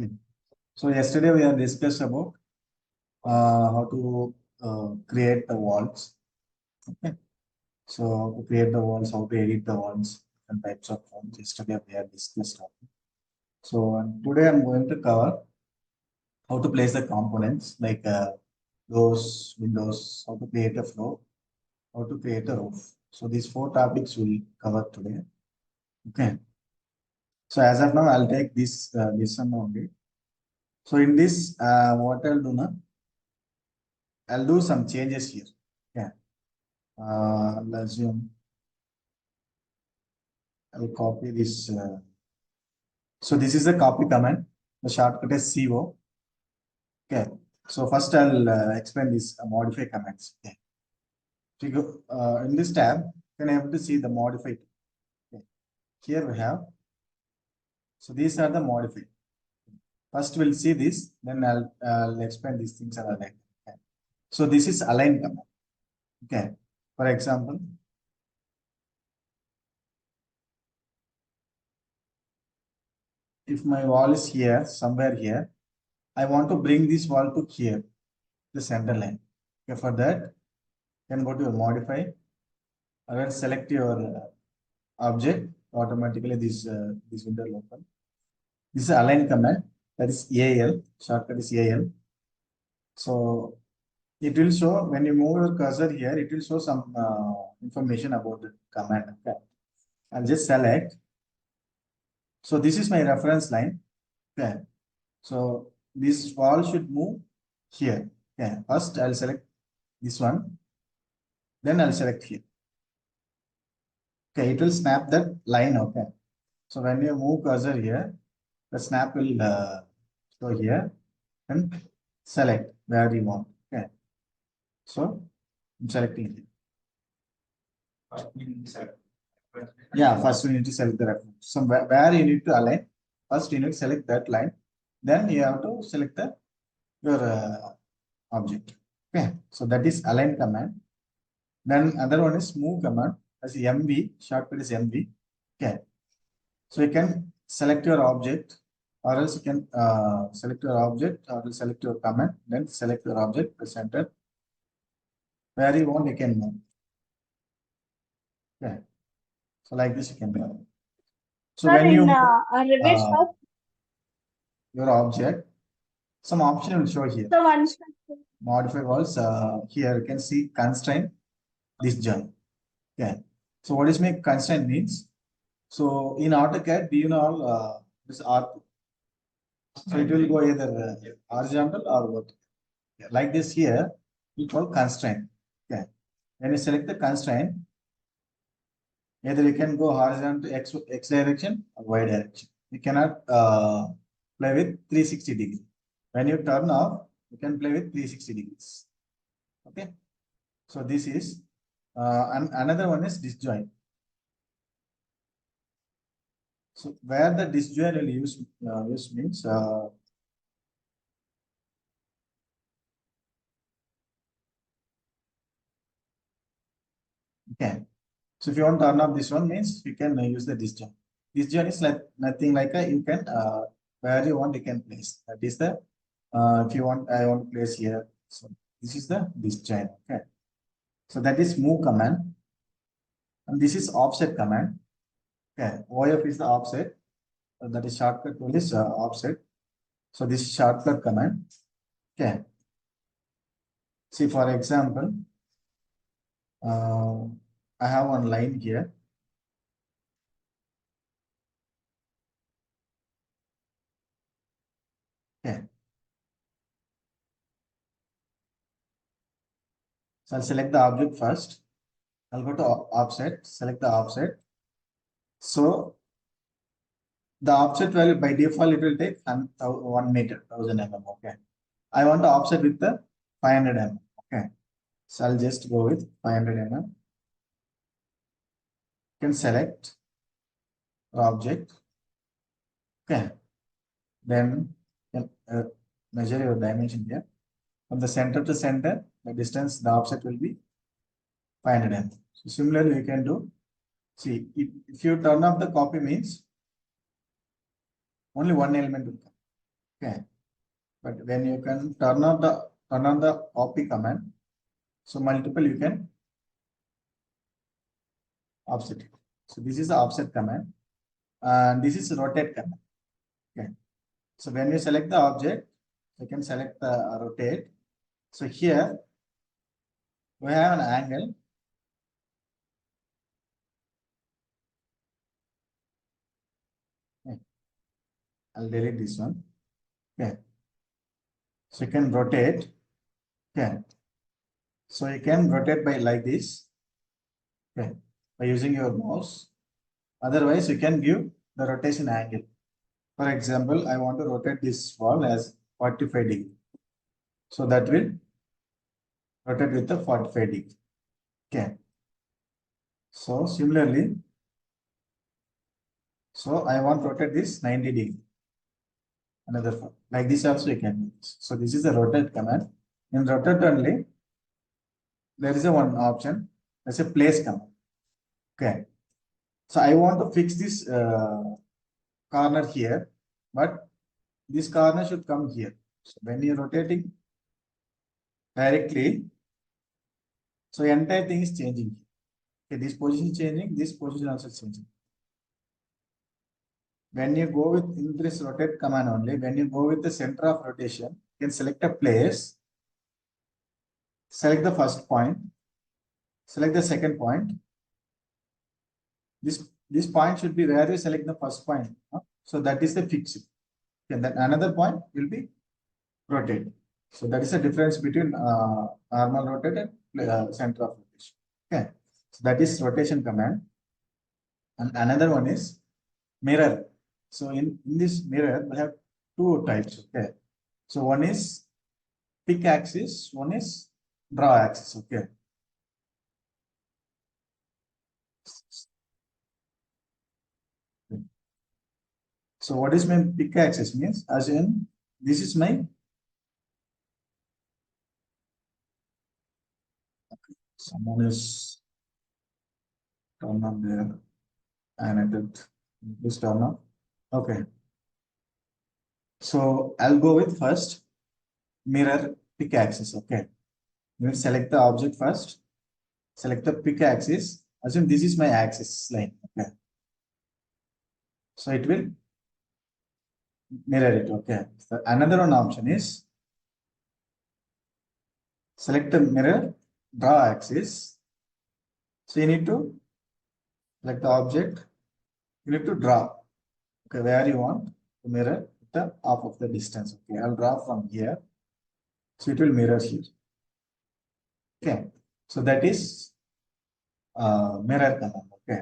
Okay. So yesterday we have discussed about how to create the walls. Okay. So to create the walls, how to edit the walls, and types of walls. Yesterday we have discussed. So today I'm going to cover how to place the components like doors, windows, how to create a floor, how to create a roof. So these four topics we'll cover today. Okay. So as of now, I'll take this one only. So in this, what I'll do now, I'll do some changes here. Yeah. Let's assume I'll copy this. So this is a copy command. The shortcut is CO. Okay. So first I'll explain this modify commands. Okay. So you go in this tab, you can able to see the modify. Okay. Here we have. So these are the modify. First we'll see this, then I'll explain these things are like. Okay. So this is align command. Okay. For example, if my wall is here, somewhere here, I want to bring this wall to here, the center line. Okay, for that, you can go to your modify, or else select your object. Automatically, this window will open. This is align command. That is AL. Shortcut is AL. So it will show when you move your cursor here, it will show some information about the command. Okay. I'll just select. So this is my reference line. Okay. So this wall should move here. Okay. First, I'll select this one. Then I'll select here. Okay, it will snap that line. Okay. So when you move cursor here, the snap will show here and select where you want. Okay. So I'm selecting here. Yeah, first we need to select the reference. So where you need to align, first you need to select that line. Then you have to select your object. Okay. So that is align command. Then other one is move command. As MV, shortcut is MV. Okay. So you can select your object, or else you can select your object, or else select your command, then select your object, press enter. Where you want, you can move. Okay. So like this, you can do. So Sir, when you in move Revit, sir, your object, some option will show here. so one second. Modify walls. Here you can see constraint disjoint. Okay. So what is my constraint means? So in AutoCAD, do you know this R2? So it will go either horizontal or vertical. Like this here, we call constraint. Okay. When you select the constraint, either you can go horizontal x direction or y direction. You cannot play with 360 degrees. When you turn off, you can play with 360 degrees. Okay. So this is and another one is disjoint. So where the disjoint will use means okay. So if you want to turn off this one means you can use the disjoint. Disjoint is like nothing like a you can where you want you can place. That is the if you want I want to place here. So this is the disjoint. Okay. So that is move command, and this is offset command. Okay. OF is the offset. That is shortcut tool is offset. So this is shortcut command. Okay. See for example, I have one line here. Okay. So I'll select the object first. I'll go to offset, select the offset. So the offset value by default it will take 1 meter, 1000 mm. Okay. I want to offset with the 500 mm. Okay. So I'll just go with 500 mm. You can select the object. Okay. Then you can measure your dimension here. From the center to center, the distance, the offset will be 500 mm. So similarly, you can do. See, if you turn off the copy means only one element will come. Okay. But when you can turn on the copy command, so multiple you can offset it. So this is the offset command, and this is rotate command. Okay. So when you select the object, you can select the rotate. So here we have an angle. Okay. I'll delete this one. Okay. So you can rotate. Okay. So you can rotate by like this. Okay. By using your mouse. Otherwise, you can give the rotation angle. For example, I want to rotate this wall as 45 degree. So that will rotate with the 45 degree. Okay. So similarly, so I want to rotate this 90 degree. Another one. Like this also you can do this. So this is the rotate command. In rotate only, there is a one option. That's a place command. Okay. So I want to fix this corner here, but this corner should come here. So when you're rotating directly, so entire thing is changing. Okay, this position is changing, this position also changing. When you go with in this rotate command only, when you go with the center of rotation, you can select a place, select the first point, select the second point. This point should be where you select the first point. So that is the fix. And then another point will be rotate. So that is the difference between normal rotate and center of rotation. Okay. So that is rotation command. And another one is mirror. So in this mirror, we have two types. Okay. So one is pick axis, one is draw axis. Okay. So what is my pick axis means? As in, this is my someone is turn on there and it is turn on. Okay. So I'll go with first mirror pick axis. Okay. You will select the object first, select the pick axis. Assume this is my axis line. Okay. So it will mirror it. Okay. So another one option is select the mirror draw axis. So you need to select the object. You need to draw. Okay, where you want to mirror the half of the distance. Okay, I'll draw from here. So it will mirror here. Okay. So that is mirror command. Okay.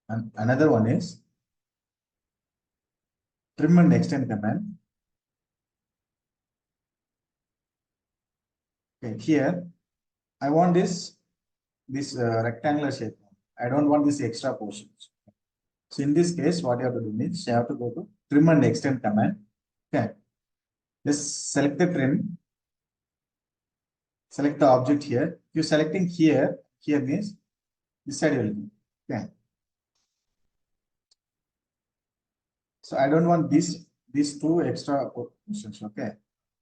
And another one is trim and extend command. Okay, here I want this rectangular shape. I don't want this extra portions. So in this case, what you have to do is you have to go to trim and extend command. Okay. Just select the trim. Select the object here. If you're selecting here, here means this side will be. Okay. So I don't want these two extra portions. Okay.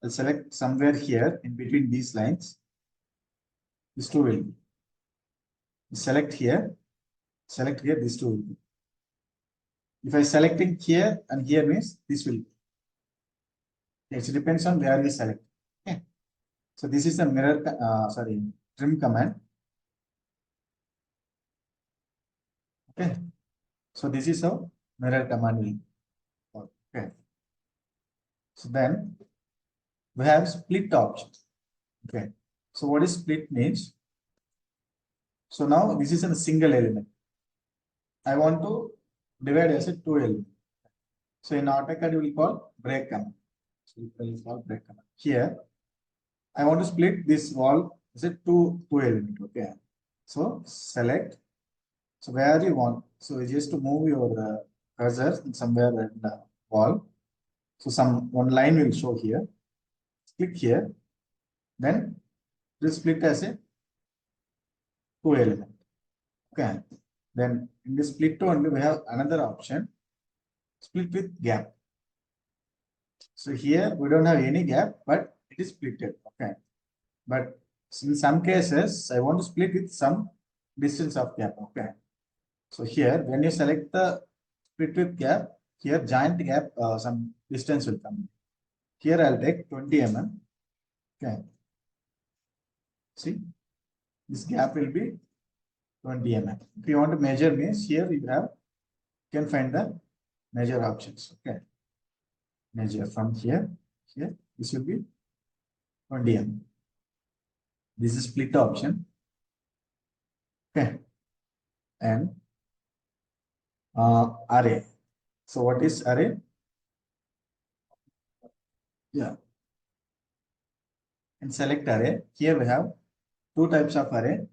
I'll select somewhere here in between these lines. These two will be. Select here, these two will be. If I selecting here and here means this will be. It depends on where you select. Okay. So this is the mirror, trim command. Okay. So this is how mirror command will work. Okay. So then we have split option. Okay. So what is split means? So now this is a single element. I want to divide as a two element. So in AutoCAD we will call break command. So we will call break command. Here I want to split this wall as a two element. Okay. So select. So where you want. So just to move your cursor somewhere in the wall. So one line will show here. Click here. Then this split as a two element. Okay. Then in the split only we have another option. Split with gap. So here we don't have any gap, but it is splitted. Okay. But in some cases, I want to split with some distance of gap. Okay. So here, when you select the split with gap, here giant gap, some distance will come. Here I'll take 20 mm. Okay. See, this gap will be 20 mm. If you want to measure means here you have, you can find the measure options. Okay. Measure from here, this will be 20 mm. This is split option. Okay. And array. So what is array? Yeah. And select array. Here we have two types of array.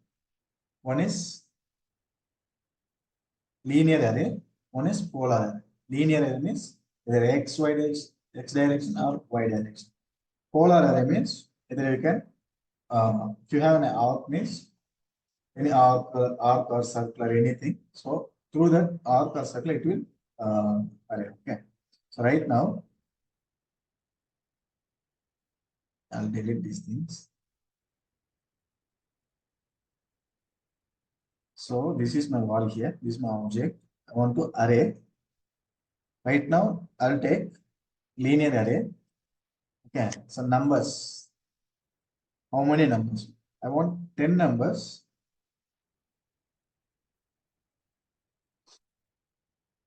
One is linear array. One is polar array. Linear array means either x direction or y direction. Polar array means either you can if you have an arc means any arc or circle or anything. So through that arc or circle it will array. Okay. So right now I'll delete these things. So this is my wall here. This is my object. I want to array. Right now I'll take linear array. Okay. So numbers. How many numbers? I want 10 numbers.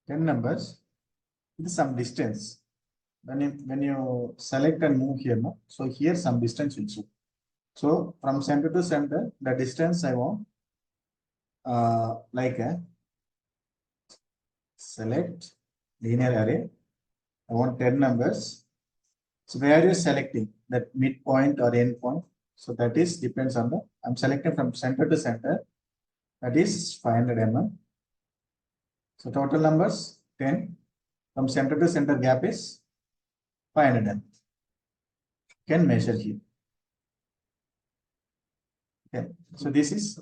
10 numbers with some distance. When you select and move here, no? So here some distance will show. So from center to center, the distance I want like a select linear array. I want 10 numbers. So where are you selecting that midpoint or end point? So that is depends on the, I'm selecting from center to center. That is 500 mm. So total numbers 10. From center to center gap is 500 mm. Can measure here. Okay. So this is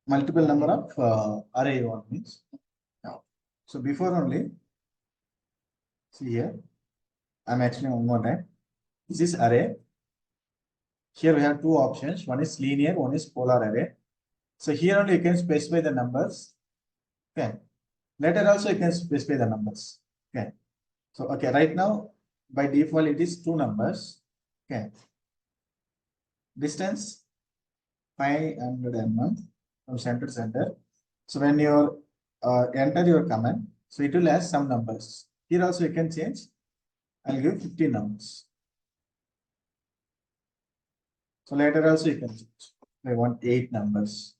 multiple number of array you want means. Now, so before only, see here, I'm explaining one more time. This is array. Here we have two options. One is linear, one is polar array. So here only you can specify the numbers. Okay. Later also you can specify the numbers. Okay. So okay, right now by default it is two numbers. Okay. Distance 500 mm from center to center. So when you enter your command, so it will have some numbers. Here also you can change. I'll give 15 numbers. So later also you can change. I want 8 numbers.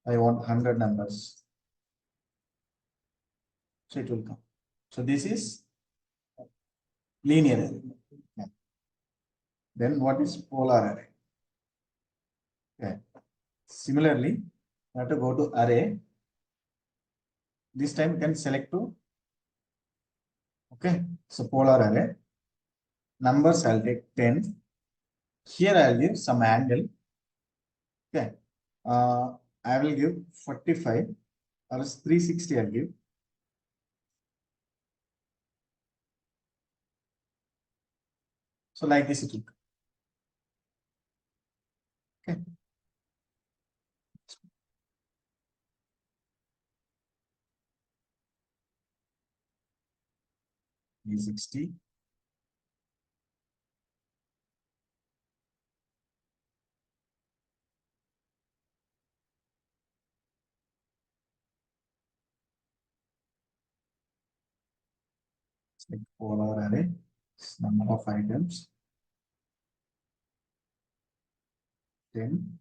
I want 100 numbers. So it will come. So this is linear array. Yeah. Then what is polar array? Okay. Similarly, you have to go to array. This time you can select to. Okay. So polar array. Numbers I'll take 10. Here I'll give some angle. Okay. I will give 45 or 360 I'll give. So like this it will come. Okay. E60. Like polar array. Number of items. 10.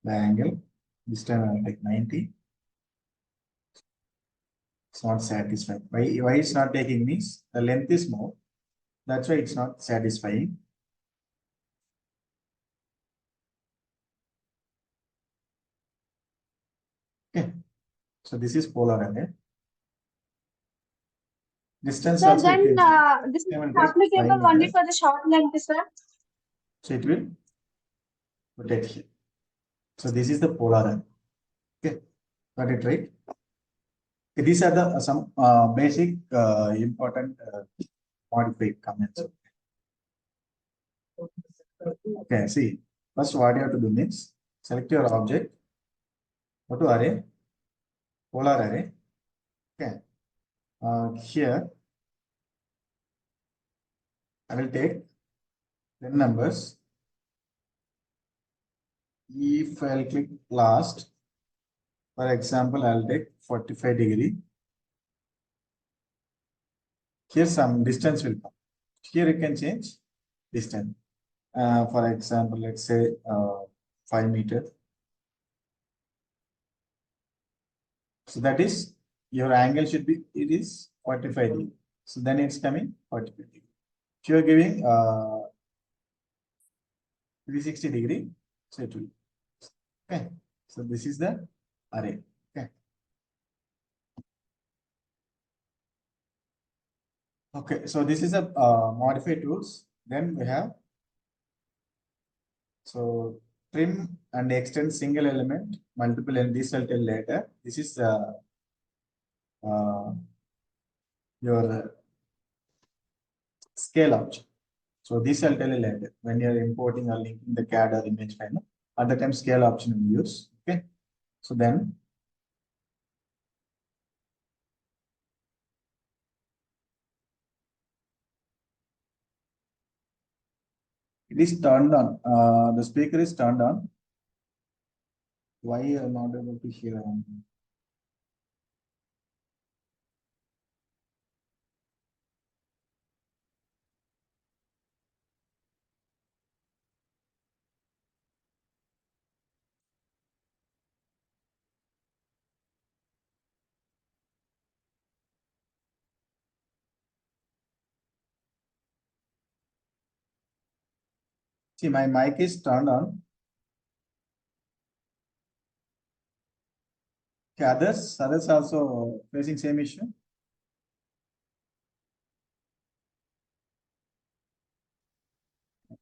The angle. This time I'll take 90. It's not satisfied. Why it's not taking means the length is more. That's why it's not satisfying. Okay. So this is polar array. Distance So also then this is 700, applicable 5 only meters. for the short length, sir. So it will rotate here. So this is the polar array. Okay. Got it right? These are the some basic important modified comments. Okay, see, first what you have to do is select your object, go to array, polar array. Okay, here I will take 10 numbers. If I'll click last, for example, I'll take 45°. Here some distance will come. Here you can change distance. For example, let's say 5 meters. So that is your angle should be, it is 45°. So then it's coming 45°. If you are giving 360°, so it will. Okay. So this is the array. Okay. Okay. So this is a modify tools. Then we have so trim and extend single element, multiple, and this I'll tell later. This is your scale option. So this I'll tell you later when you're importing or linking the CAD or image file. At the time scale option we use. Okay. So then it is turned on. The speaker is turned on. Why I'm not able to hear? See, my mic is turned on. Okay, others also facing same issue.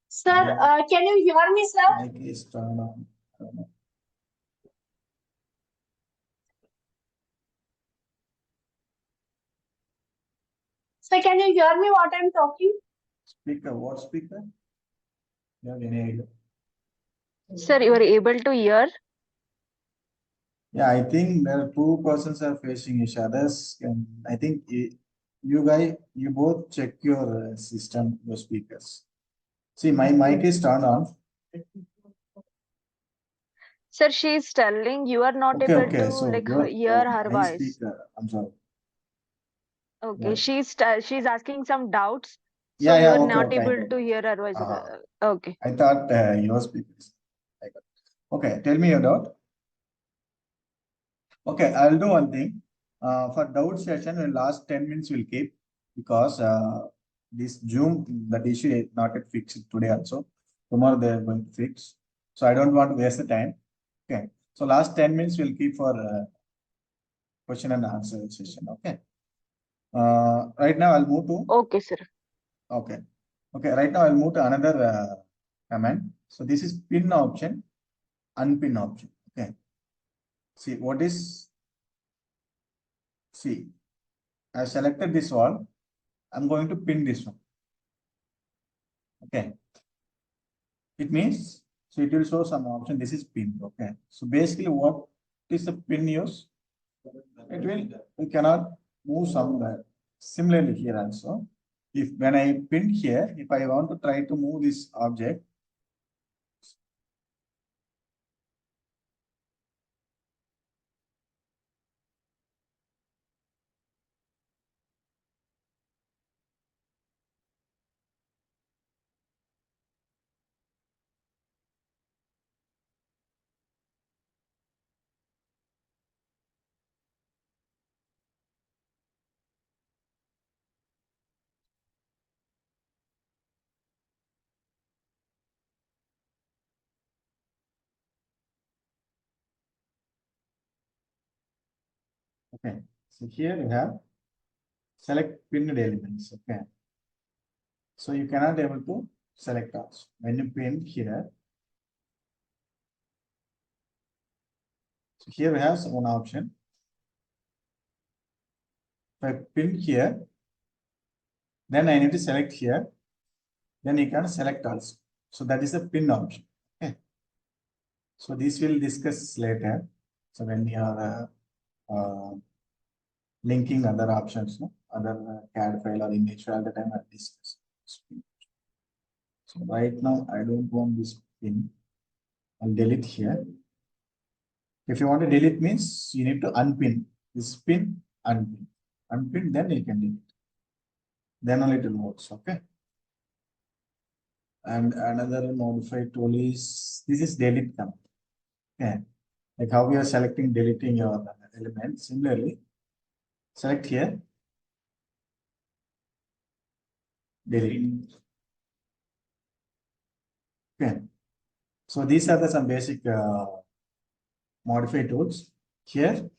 Sir, can you hear me, sir? Mic is turned on. I don't know. Sir, can you hear me what I'm talking? Speaker, what speaker? You have any idea? Sir, you are able to hear? Yeah, I think there are two persons are facing each others. And I think you both check your system, your speakers. See, my mic is turned on. Sir, she is telling you are not Okay, able okay. to So hear her my voice. speaker, I'm sorry. Okay, Yeah. she's asking some doubts, so Yeah, you yeah, are okay, not okay. able to hear her voice. Okay. I thought your speakers. Okay, tell me your doubt. Okay, I'll do one thing. For doubt session, in last 10 minutes we'll keep because this Zoom, that issue is not yet fixed today also. Tomorrow they are going to fix. So I don't want to waste the time. Okay. So last 10 minutes we'll keep for question and answer session. Okay. Right now I'll move to. Okay, sir. Okay. Okay. Right now I'll move to another command. So this is pin option, unpin option. Okay. See what is. See, I selected this wall. I'm going to pin this one. Okay. It means, so it will show some option. This is pin. Okay. So basically what is the pin use? It will, we cannot move somewhere. Similarly here also, if when I pin here, if I want to try to move this object, okay. So here you have select pinned elements. Okay. So you cannot able to select also. When you pin here, so here we have one option. If I pin here, then I need to select here. Then you can select also. So that is the pin option. Okay. So this we'll discuss later. So when you are linking other options, no? Other CAD file or image file, at the time I'll discuss. So right now I don't want this pin. I'll delete here. If you want to delete means you need to unpin this pin, unpin, unpin, then you can delete. Then only it will work. Okay. And another modify tool is this is delete command. Okay. Like how we are selecting, deleting your element. Similarly, select here, delete. Okay. So these are the some basic modify tools. Here,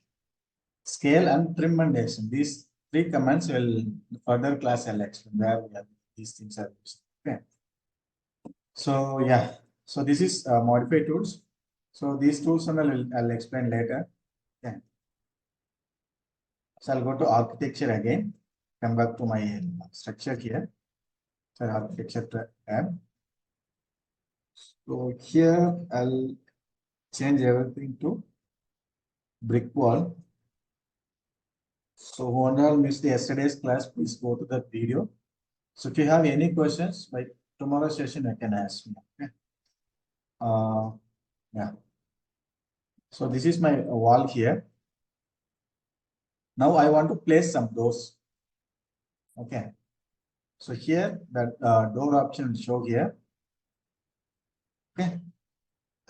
scale and trim and action. These three commands will further class I'll explain where these things are used. Okay. So yeah, so this is modify tools. So these tools and I'll explain later. Okay. So I'll go to architecture again. Come back to my structure here. So architecture tab. So here I'll change everything to brick wall. So who all missed yesterday's class, please go to the video. So if you have any questions, by tomorrow's session, I can ask me. Okay. Yeah. So this is my wall here. Now I want to place some doors. Okay. So here that door option will show here. Okay.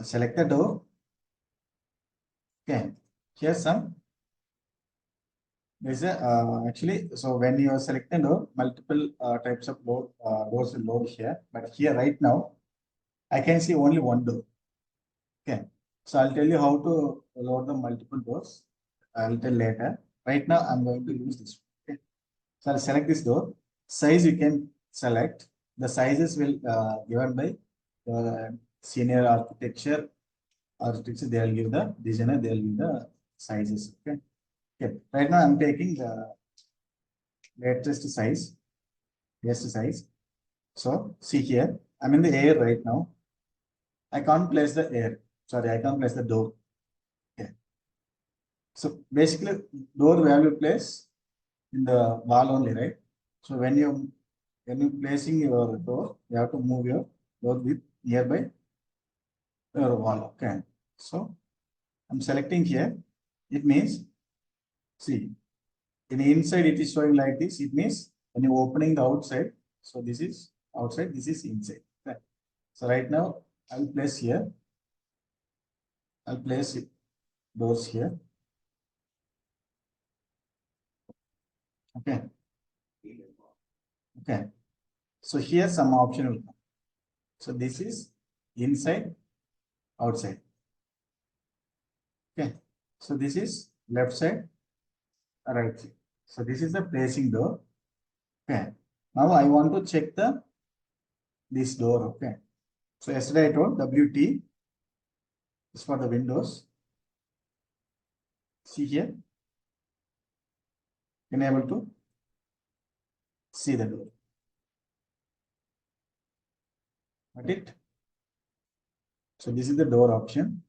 Select the door. Okay. Here some. There's a actually, so when you are selecting door, multiple types of doors will load here. But here right now, I can see only one door. Okay. So I'll tell you how to load the multiple doors. I'll tell later. Right now, I'm going to use this. Okay. So I'll select this door. Size you can select. The sizes will given by senior architecture. They will give the designer. They will give the sizes. Okay. Okay. Right now, I'm taking the latest size. So see here, I'm in the air right now. I can't place the air. Sorry, I can't place the door. Okay. So basically, door value place in the wall only, right? So when you placing your door, you have to move your door with nearby your wall. Okay. So I'm selecting here. It means, see, in the inside it is showing like this. It means when you're opening the outside, so this is outside, this is inside. Okay. So right now I'll place here. I'll place it, doors here. Okay. Okay. So here some option will come. So this is inside, outside. Okay. So this is left side, right side. So this is the placing door. Okay. Now I want to check this door. Okay. So yesterday I told WT is for the windows. See here. Can you able to see the door? Got it? So this is the door option.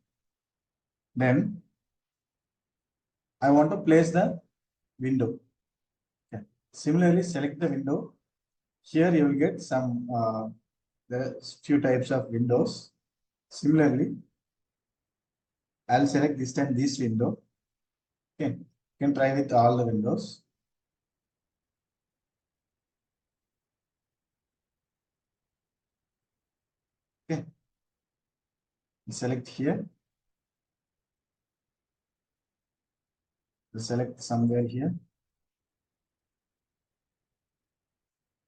Then I want to place the window. Okay. Similarly, select the window. Here you will get some there are few types of windows. Similarly, I'll select this time this window. Okay, you can try with all the windows. Okay, select here. Select somewhere here.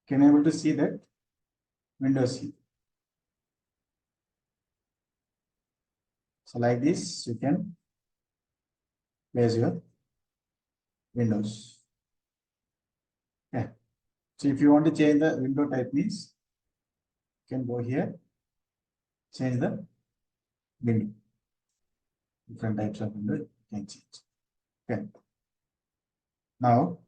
Can you able to see that windows here? So like this, you can place your windows. Okay. So if you want to change the window type means, you can go here, change the window. Different types of window you can change. Okay. Now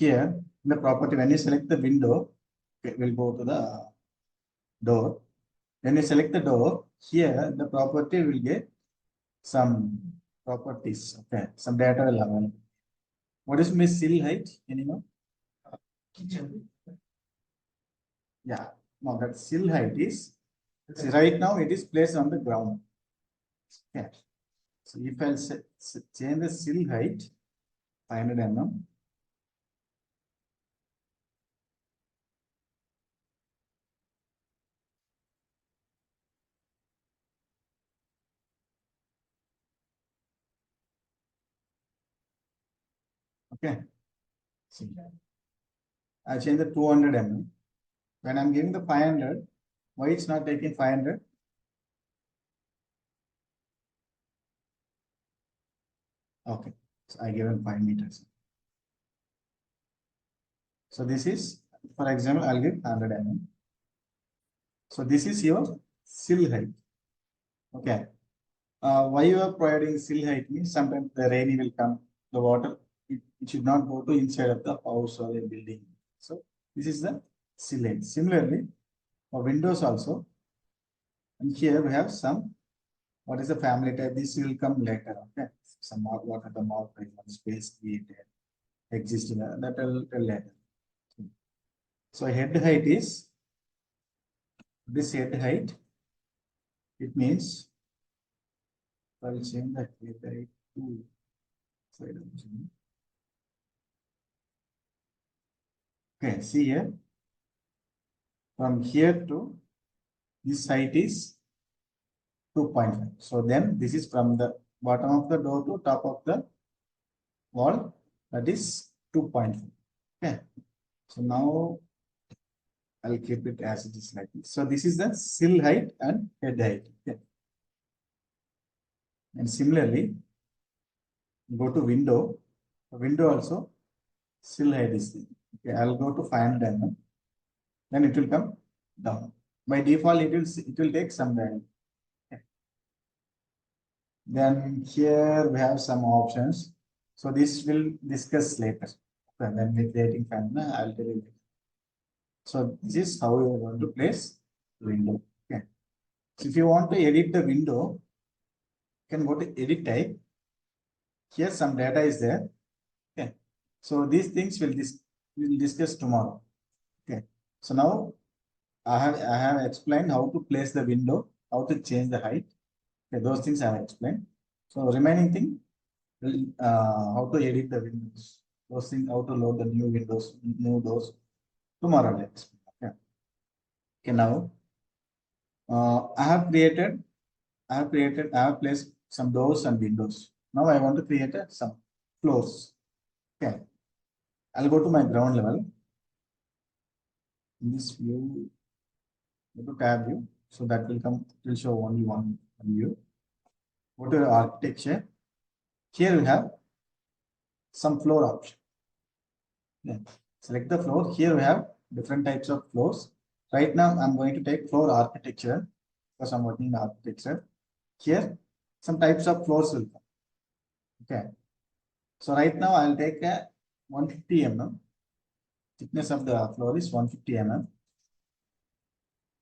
here in the property, when you select the window, okay, we'll go to the door. When you select the door, here the property will get some properties. Okay, some data will available. What is my sill height? Anyone? Kitchen. Yeah, no, that sill height is, see, right now it is placed on the ground. Okay, so if I'll change the sill height 500 mm. Okay, see, I change the 200 mm. When I'm giving the 500, why it's not taking 500? Okay, so I given 5 meters. So this is, for example, I'll give 100 mm. So this is your sill height. Okay. Why you are providing sill height means sometimes the rain will come, the water, it should not go to inside of the house or a building. So this is the sill height. Similarly, for windows also, and here we have some, what is the family type? This will come later. Okay. Some more, what are the more space created, existing, that will tell later. So head height is, this head height, it means I'll change that head height to, so I don't change. Okay, see here, from here to this height is 2.5. So then this is from the bottom of the door to top of the wall, that is 2.5. Okay, so now I'll keep it as it is like this. So this is the sill height and head height. Okay. And similarly, go to window. Window also, sill height is there. Okay, I'll go to 500 mm. Then it will come down. By default, it will take some value. Okay. Then here we have some options. So this will discuss later. Okay, when we're creating fan, I'll tell you. So this is how you are going to place the window. Okay. So if you want to edit the window, you can go to edit type. Here some data is there. Okay. So these things we'll discuss tomorrow. Okay. So now I have explained how to place the window, how to change the height. Okay, those things I have explained. So remaining thing, how to edit the windows. Those things, how to load the new windows, new doors. Tomorrow I'll explain. Okay. Okay, now I have placed some doors and windows. Now I want to create some floors. Okay. I'll go to my ground level. In this view, go to tab view. So that will show only one view. Go to architecture. Here we have some floor option. Yeah. Select the floor. Here we have different types of floors. Right now, I'm going to take floor architecture because I'm working in architecture. Here, some types of floors will come. Okay. So right now, I'll take a 150 mm. Thickness of the floor is 150 mm.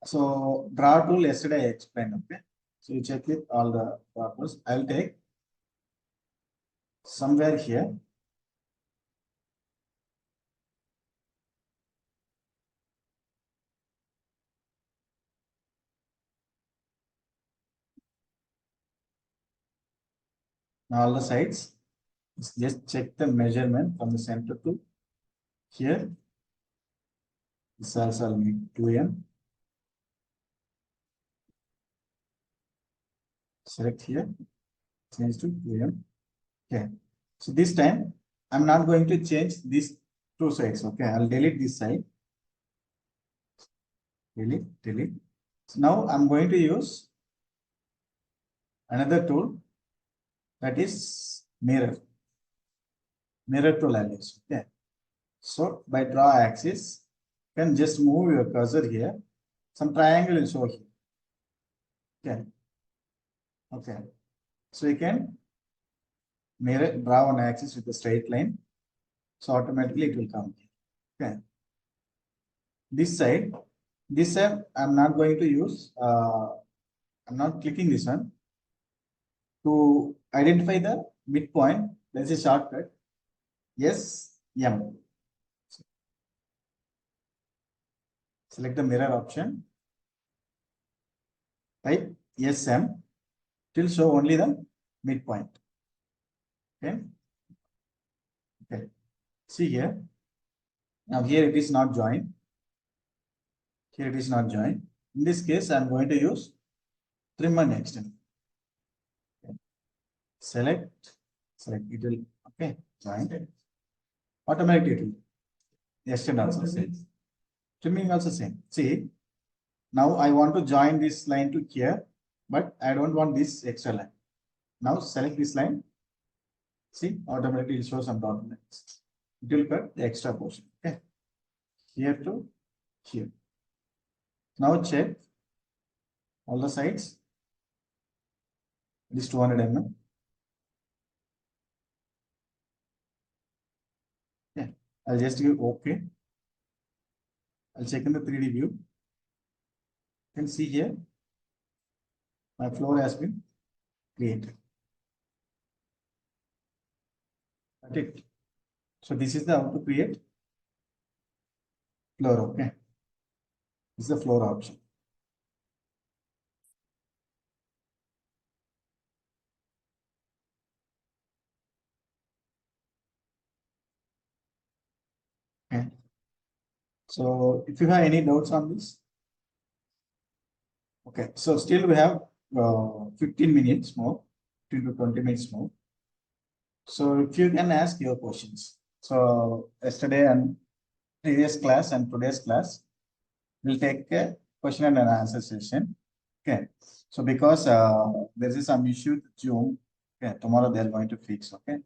So draw tool yesterday I explained. Okay. So you check with all the purpose. I'll take somewhere here. All the sides. Just check the measurement from the center to here. This also I'll make 2m. Select here. Change to 2m. Okay. So this time I'm not going to change these two sides. Okay. I'll delete this side. Delete. So now I'm going to use another tool, that is mirror. Mirror tool I'll use. Okay. So by draw axis, you can just move your cursor here. Some triangle will show here. Okay. Okay. So you can draw an axis with a straight line. So automatically it will come here. Okay. This side, I'm not going to use, I'm not clicking this one. To identify the midpoint, there's a shortcut. Yes, M. Select the mirror option. Type SM. It will show only the midpoint. Okay. Okay. See here. Now here it is not joined. Here it is not joined. In this case, I'm going to use trim and extend. Okay. Select it will, okay, join. Automatically it will extend also same. Trimming also same. See, now I want to join this line to here, but I don't want this extra line. Now select this line. See, automatically it will show some dot lines. It will cut the extra portion. Okay. Here to here. Now check all the sides. This 200 mm. Yeah, I'll just give OK. I'll check in the 3D view. You can see here, my floor has been created. Got it. So this is the how to create floor. Okay. This is the floor option. Okay. So if you have any doubts on this, okay. So still we have 15 minutes more, 15 to 20 minutes more. So if you can ask your questions. So yesterday and previous class and today's class, we'll take a question and an answer session. Okay. So because there is some issue with Zoom, okay, tomorrow they're going to fix. Okay.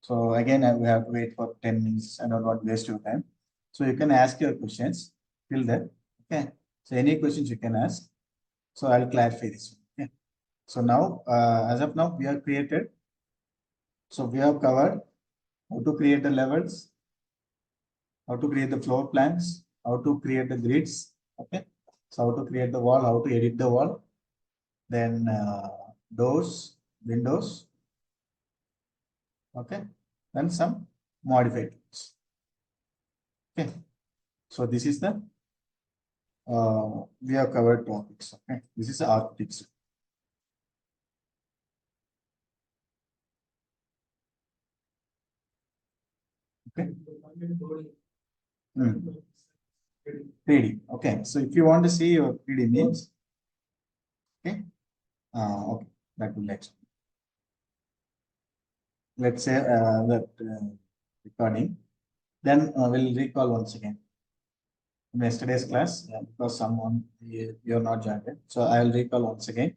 So again, we have to wait for 10 minutes. I don't want to waste your time. So you can ask your questions till then. Okay. So any questions you can ask. So I'll clarify this. Okay. So now, as of now, we have created. So we have covered how to create the levels, how to create the floor plans, how to create the grids. Okay. So how to create the wall, how to edit the wall. Then doors, windows. Okay. Then some modified tools. Okay. So this is the we have covered topics. Okay. This is the architecture. Okay. 3D. Okay. So if you want to see your 3D image, okay. Okay. That will next. Let's say that recording. Then we'll recall once again in yesterday's class because someone you're not joined. So I will recall once again.